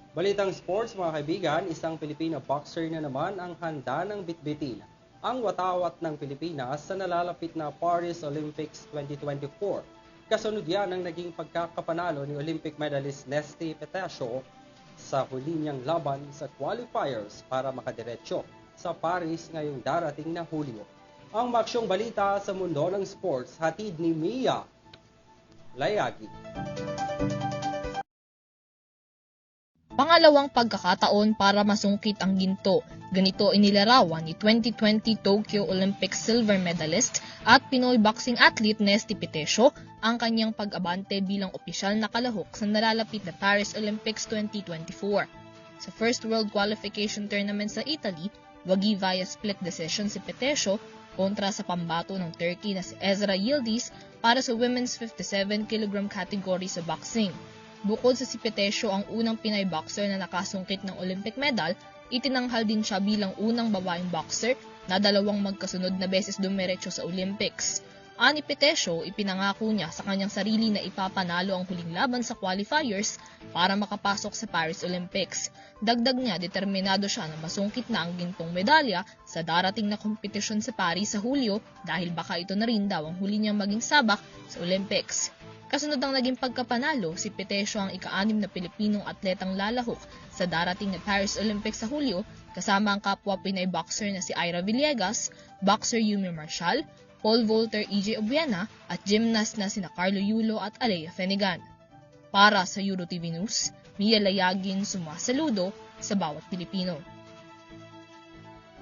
Balitang sports mga kaibigan, isang Pilipina boxer na naman ang handa ng bitbitin ang watawat ng Pilipinas sa nalalapit na Paris Olympics 2024. Kasunod yan ang naging pagkakapanalo ni Olympic medalist Nesty Petesio sa huli niyang laban sa qualifiers para makadiretso sa Paris ngayong darating na Hulyo. Ang maksyong balita sa mundo ng sports hatid ni Mia Layagi. Pangalawang pagkakataon para masungkit ang ginto. Ganito inilarawan ni 2020 Tokyo Olympics silver medalist at Pinoy boxing athlete Nesty Petesio ang kanyang pag-abante bilang opisyal na kalahok sa nalalapit na Paris Olympics 2024. Sa first world qualification tournament sa Italy, wagi via split decision si Petesio kontra sa pambato ng Turkey na si Ezra Yildiz para sa women's 57 kg category sa boxing. Bukod sa si Petesio ang unang Pinay boxer na nakasungkit ng Olympic medal, itinanghal din siya bilang unang babaeng boxer na dalawang magkasunod na beses dumiretso sa Olympics. Ani Petesio, ipinangako niya sa kanyang sarili na ipapanalo ang huling laban sa qualifiers para makapasok sa Paris Olympics. Dagdag niya, determinado siya na masungkit na ang gintong medalya sa darating na kompetisyon sa Paris sa Hulyo dahil baka ito na rin daw ang huli niyang maging sabak sa Olympics. Kasunod ang naging pagkapanalo, si Petesio ang ika-6 na Pilipinong atletang lalahok sa darating na Paris Olympics sa Hulyo kasama ang kapwa Pinay boxer na si Ira Villegas, boxer Yumi Marshall, pole vaulter EJ Obiena at gymnast na sina Carlo Yulo at Alea Fenigan. Para sa EuroTV News, Mia Layagin sumasaludo sa bawat Pilipino.